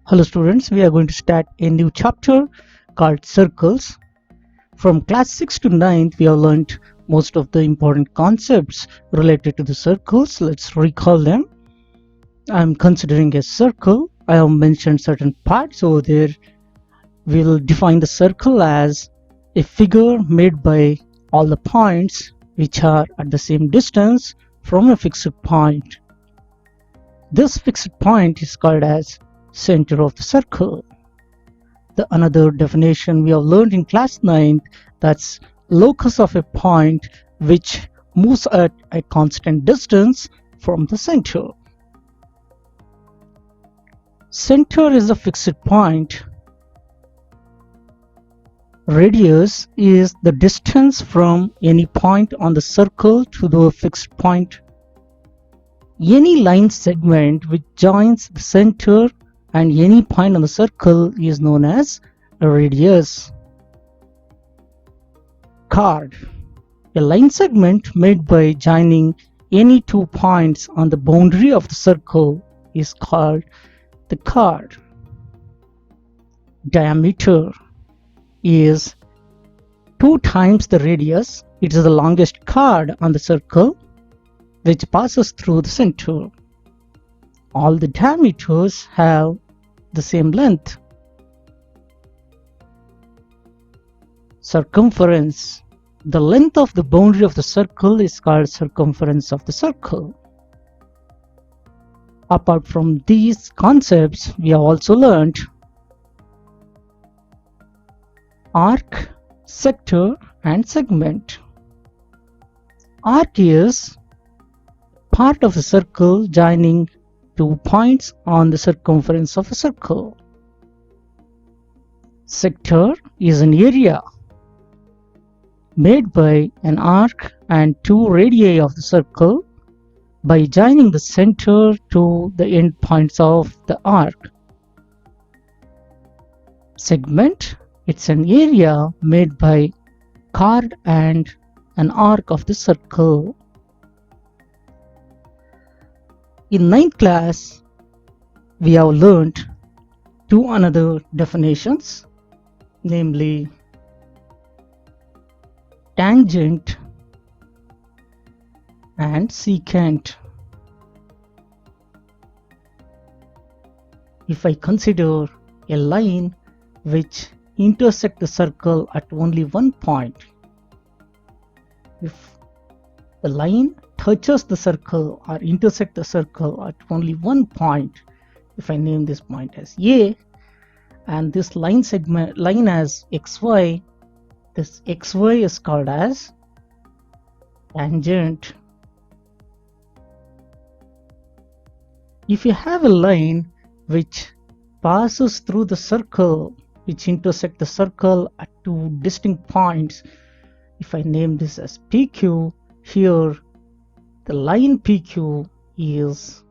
Hello students, we are going to start a new chapter called Circles. From class 6 to 9th, we have learned most of the important concepts related to the circles. Let's recall them. I'm considering a circle. I have mentioned certain parts over there. We'll define the circle as a figure made by all the points which are at the same distance from a fixed point. This fixed point is called as center of the circle. The another definition we have learned in class 9, that's locus of a point which moves at a constant distance from the center. Center is a fixed point. Radius is the distance from any point on the circle to the fixed point. Any line segment which joins the center and any point on the circle is known as a radius. Chord. A line segment made by joining any two points on the boundary of the circle is called the chord. Diameter is 2 times the radius. It is the longest chord on the circle which passes through the center. All the diameters have the same length. Circumference. The length of the boundary of the circle is called circumference of the circle. Apart from these concepts, we have also learned arc, sector, and segment. Arc is part of the circle joining 2 points on the circumference of a circle. Sector is an area made by an arc and 2 radii of the circle by joining the center to the end points of the arc. Segment, it's an area made by chord and an arc of the circle. In 9th class, we have learned 2 another definitions, namely tangent and secant. If I consider a line which intersects the circle at only one point, if the line touches the circle or intersect the circle at only one point, if I name this point as A and this line as xy, this xy is called as tangent. If you have a line which passes through the circle, which intersect the circle at 2 distinct points, if I name this as PQ, here the line PQ is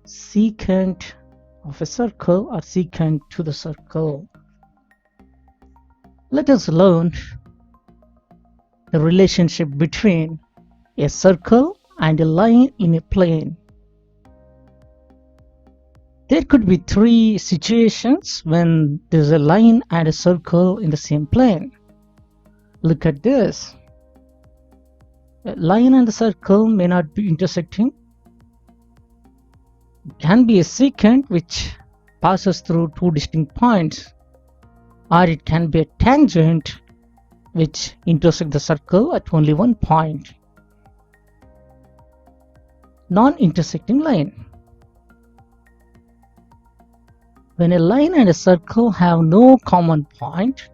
secant of a circle or secant to the circle. Let us learn the relationship between a circle and a line in a plane. There could be 3 situations when there is a line and a circle in the same plane. Look at this. A line and the circle may not be intersecting. It can be a secant which passes through 2 distinct points, or it can be a tangent which intersects the circle at only one point. Non-intersecting line. When a line and a circle have no common point,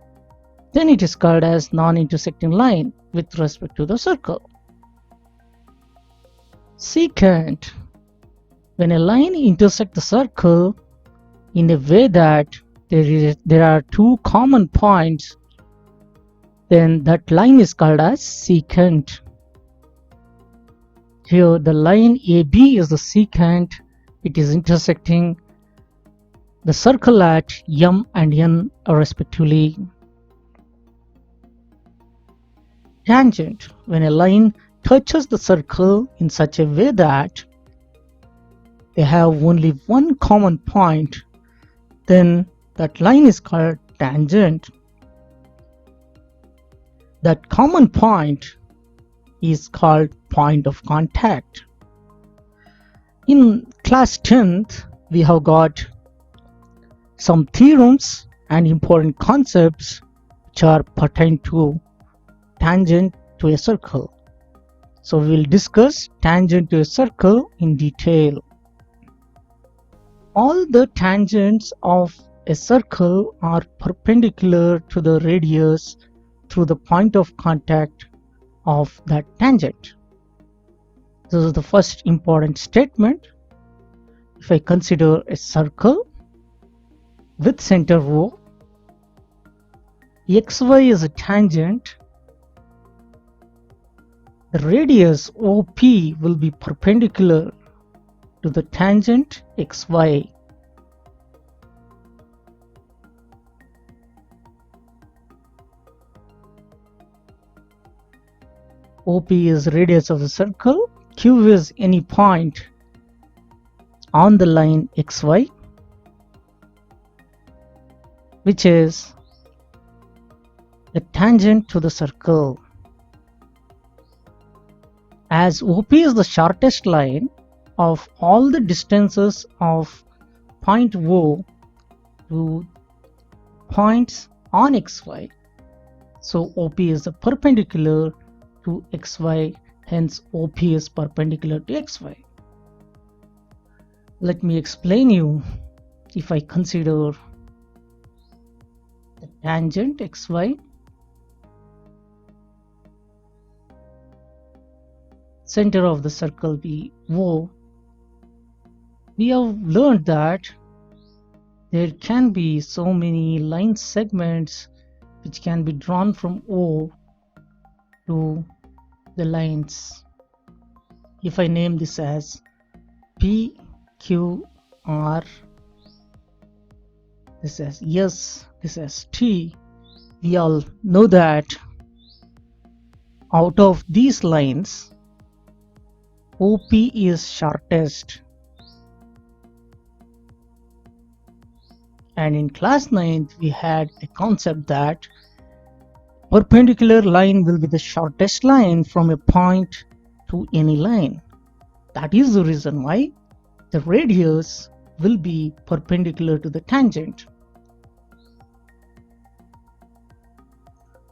then it is called as non-intersecting line with respect to the circle. Secant. When a line intersects the circle in a way that there are 2 common points, then that line is called as secant. Here the line AB is the secant. It is intersecting the circle at M and N respectively. Tangent. When a line touches the circle in such a way that they have only one common point, then that line is called tangent. That common point is called point of contact. In class 10th, we have got some theorems and important concepts which are pertain to tangent to a circle. So we will discuss tangent to a circle in detail. All the tangents of a circle are perpendicular to the radius through the point of contact of that tangent. This is the first important statement. If I consider a circle with center O, xy is a tangent, the radius OP will be perpendicular to the tangent xy. OP is radius of the circle, Q is any point on the line xy, which is the tangent to the circle. As OP is the shortest line of all the distances of point O to points on xy, so OP is the perpendicular to xy, hence OP is perpendicular to xy. Let me explain you. If I consider the tangent xy, center of the circle be O, we have learned that there can be so many line segments which can be drawn from O to the lines. If I name this as P, Q, R, this as S, this as T, we all know that out of these lines, OP is shortest. And in class 9th, we had a concept that perpendicular line will be the shortest line from a point to any line. That is the reason why the radius will be perpendicular to the tangent.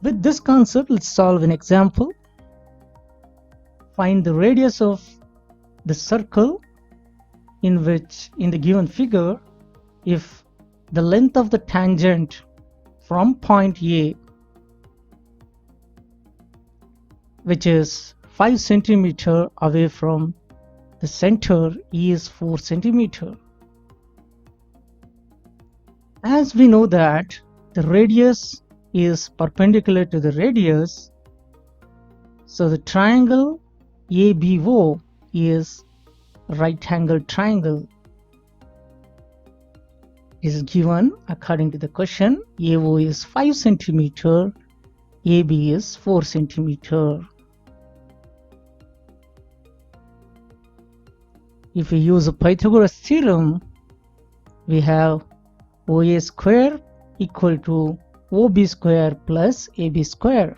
With this concept, let's solve an example. Find the radius of the circle in which, in the given figure, if the length of the tangent from point A, which is 5 centimeter away from the center, is 4 centimeter. As we know that the radius is perpendicular to the radius, so the triangle ABO is right-angled triangle. Is given according to the question. AO is 5 centimeter, AB is 4 centimeter. If we use a Pythagoras theorem, we have OA square equal to OB square plus AB square.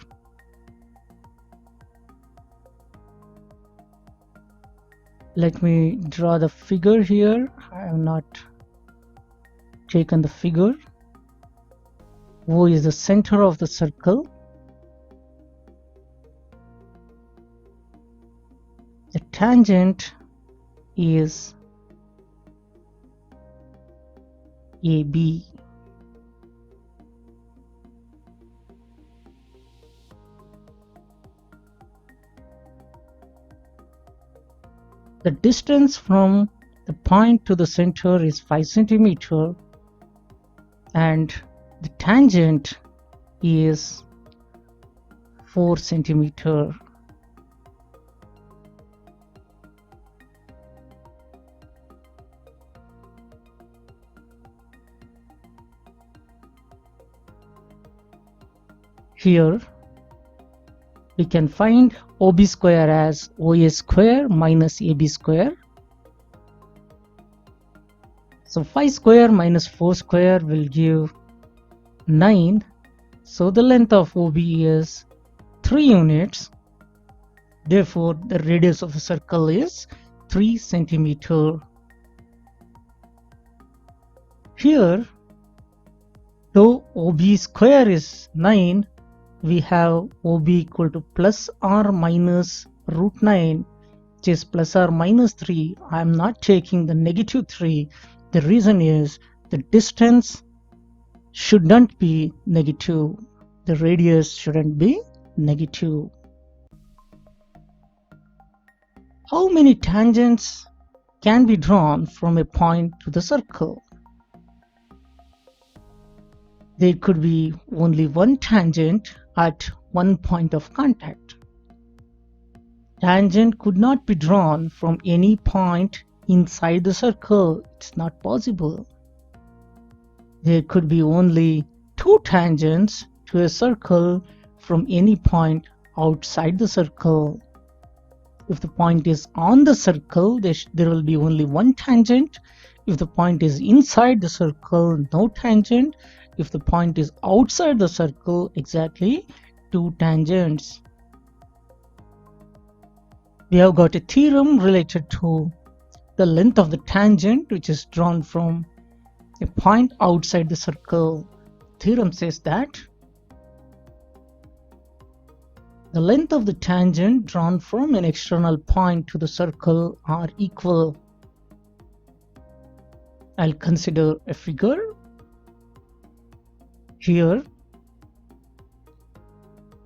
Let me draw the figure here. I have not taken the figure. O is the center of the circle. The tangent is AB. The distance from the point to the center is 5 centimeter and the tangent is 4 centimeter. Here we can find OB square as OA square minus AB square. So 5 square minus 4 square will give 9. So the length of OB is 3 units. Therefore, the radius of the circle is 3 centimeter. Here, though OB square is 9, we have OB equal to plus or minus root 9, which is plus or minus 3. I am not taking the negative 3. The reason is the distance shouldn't be negative. The radius shouldn't be negative. How many tangents can be drawn from a point to the circle? There could be only one tangent at one point of contact. Tangent could not be drawn from any point inside the circle. It's not possible. There could be only two tangents to a circle from any point outside the circle. If the point is on the circle, there will be only one tangent. If the point is inside the circle, no tangent. If the point is outside the circle, exactly two tangents. We have got a theorem related to the length of the tangent which is drawn from a point outside the circle. Theorem says that the length of the tangent drawn from an external point to the circle are equal. I'll consider a figure. Here,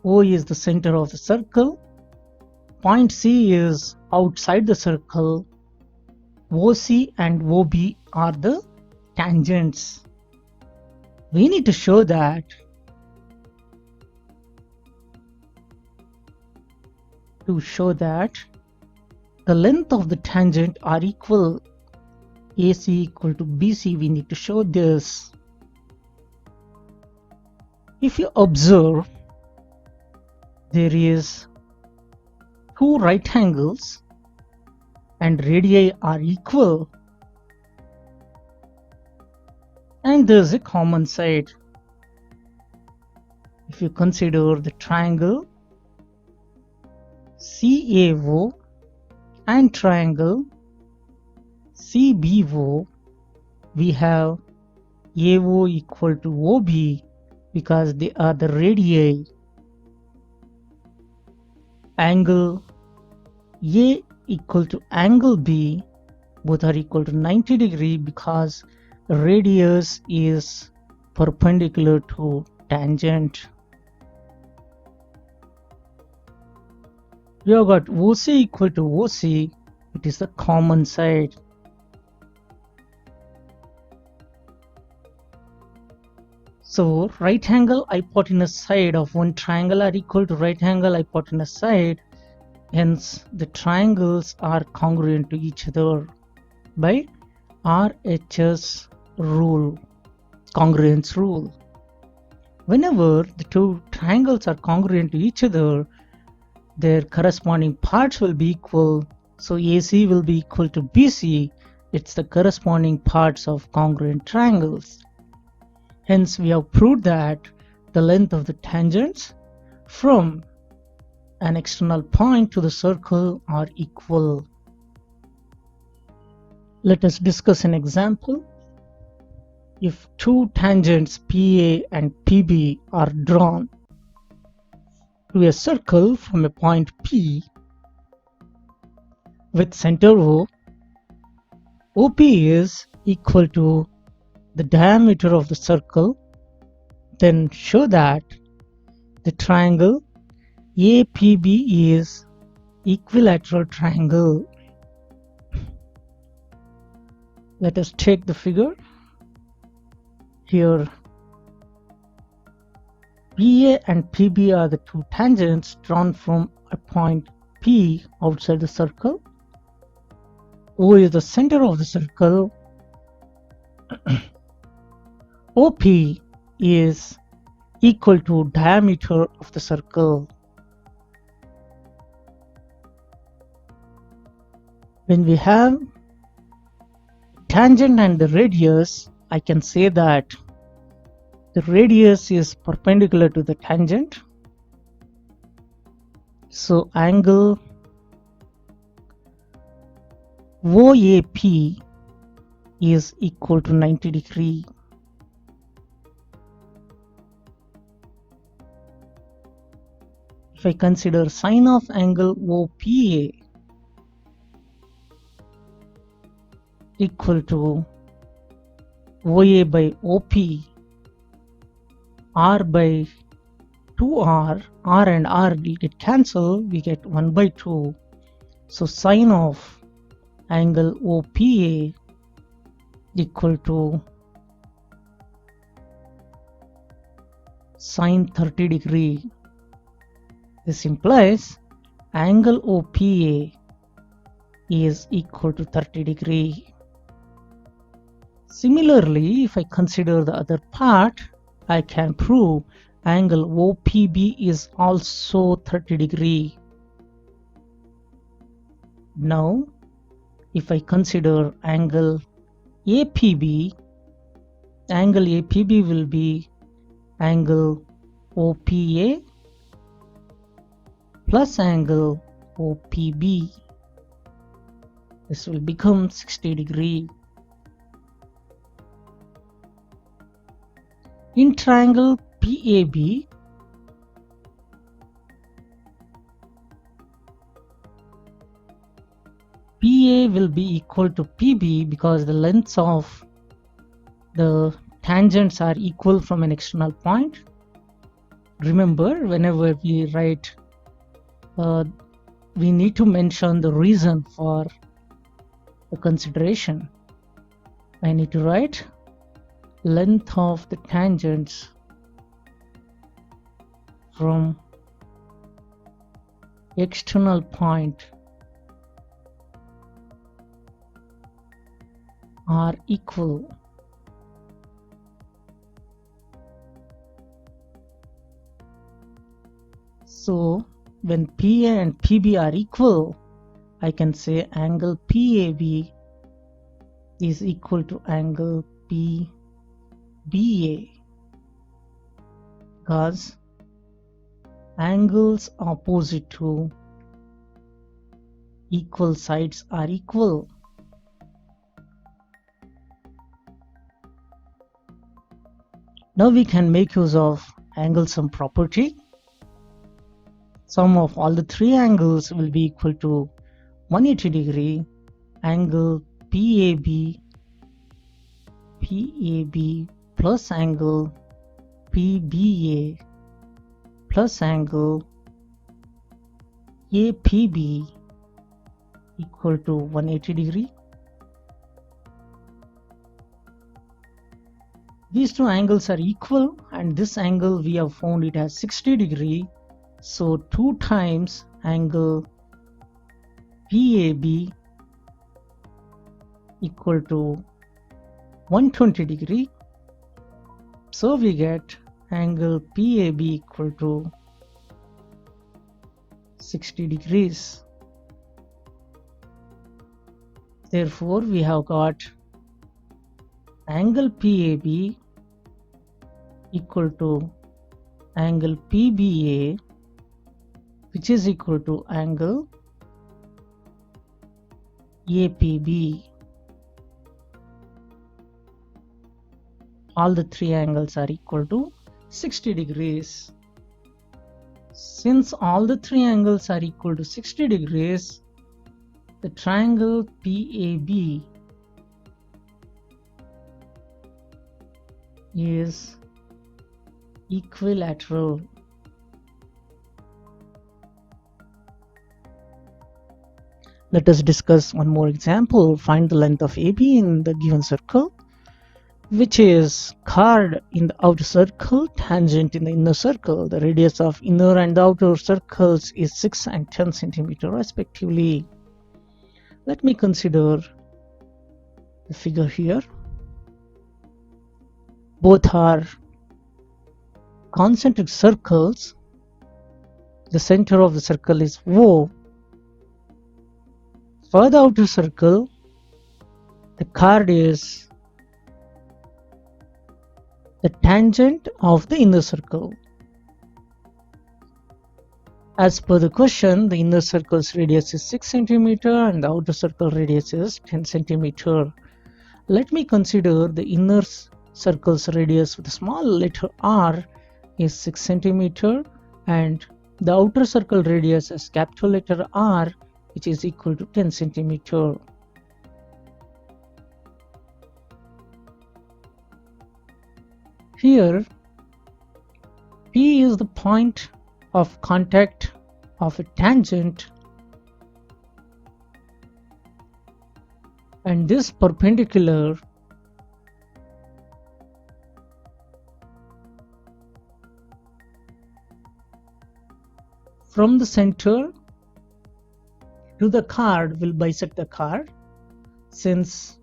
O is the center of the circle. Point C is outside the circle. OC and OB are the tangents. We need to show that the length of the tangent are equal. AC equal to BC. We need to show this. If you observe, there is two right angles and radii are equal, and there is a common side. If you consider the triangle CAO and triangle CBO, we have AO equal to OB because they are the radii. Angle A equal to angle B, both are equal to 90 degrees because radius is perpendicular to tangent. We have got OC equal to OC, it is the common side. So right angle hypotenuse side of one triangle are equal to right angle hypotenuse side. Hence the triangles are congruent to each other by RHS rule, congruence rule. Whenever the two triangles are congruent to each other, their corresponding parts will be equal. So AC will be equal to BC. It's the corresponding parts of congruent triangles. Hence, we have proved that the length of the tangents from an external point to the circle are equal. Let us discuss an example. If two tangents PA and PB are drawn to a circle from a point P with center O, OP is equal to the diameter of the circle, then show that the triangle APB is equilateral triangle. Let us take the figure. Here PA and PB are the two tangents drawn from a point P outside the circle. O is the center of the circle. OP is equal to diameter of the circle. When we have tangent and the radius, I can say that the radius is perpendicular to the tangent. So angle OAP is equal to 90 degree. If I consider sine of angle OPA equal to OA by OP, R by 2R, R and R will get cancelled, we get 1 by 2. So sine of angle OPA equal to sine 30 degree. This implies angle OPA is equal to 30 degree. Similarly, if I consider the other part, I can prove angle OPB is also 30 degree. Now, if I consider angle APB will be angle OPA plus angle OPB. This will become 60 degree. In triangle PAB, PA will be equal to PB because the lengths of the tangents are equal from an external point. Remember, whenever we write, we need to mention the reason for the consideration. I need to write length of the tangents from external point are equal. So when PA and PB are equal, I can say angle PAB is equal to angle PBA, because angles opposite to equal sides are equal. Now we can make use of angle sum property. Sum of all the three angles will be equal to 180 degree. Angle PAB plus angle PBA plus angle APB equal to 180 degree. These two angles are equal, and this angle we have found it as 60 degree. So 2 times angle PAB equal to 120 degree. So we get angle PAB equal to 60 degrees. Therefore, we have got angle PAB equal to angle PBA, which is equal to angle APB. All the three angles are equal to 60 degrees. Since all the three angles are equal to 60 degrees, the triangle PAB is equilateral. Let us discuss one more example. Find the length of AB in the given circle, which is chord in the outer circle, tangent in the inner circle. The radius of inner and the outer circles is 6 and 10 centimeters respectively. Let me consider the figure here. Both are concentric circles. The center of the circle is O. For the outer circle, the chord is the tangent of the inner circle. As per the question, the inner circle's radius is 6 cm and the outer circle radius is 10 cm. Let me consider the inner circle's radius with a small letter r is 6 cm and the outer circle radius as capital letter R, which is equal to 10 cm. Here, P is the point of contact of a tangent, and this perpendicular from the center to the chord will bisect the chord. Since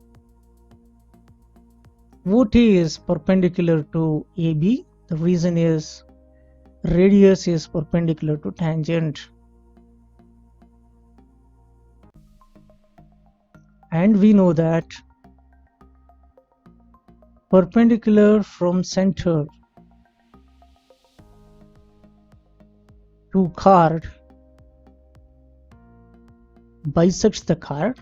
OT is perpendicular to AB, the reason is radius is perpendicular to tangent. And we know that perpendicular from center to chord bisects the chord.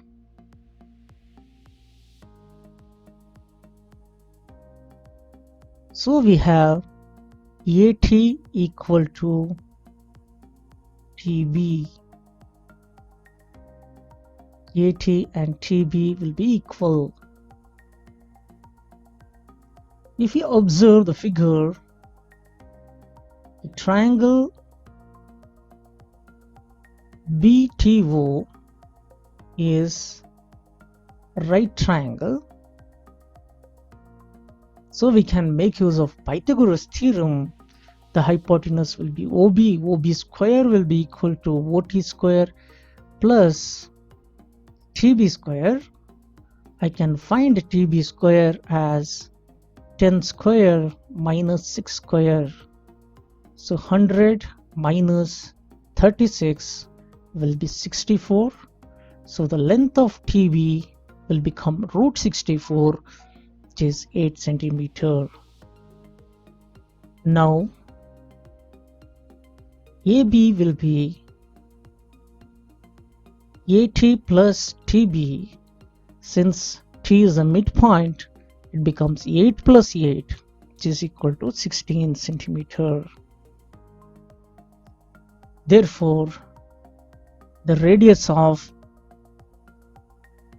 So we have AT equal to TB. AT and TB will be equal. If you observe the figure, the triangle BTO is a right triangle. So we can make use of Pythagoras Theorem. The hypotenuse will be OB. OB square will be equal to OT square plus TB square. I can find TB square as 10 square minus 6 square. So 100 minus 36 will be 64. So the length of TB will become root 64, which is 8 cm. Now AB will be AT plus TB. Since T is a midpoint, it becomes 8 plus 8, which is equal to 16 cm. Therefore, the radius of,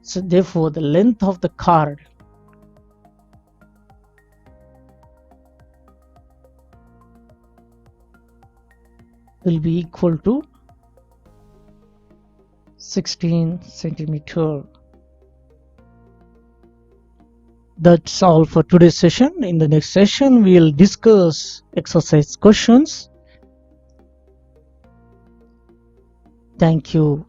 so therefore the length of the chord will be equal to 16 cm. That's all for today's session. In the next session, we'll discuss exercise questions. Thank you.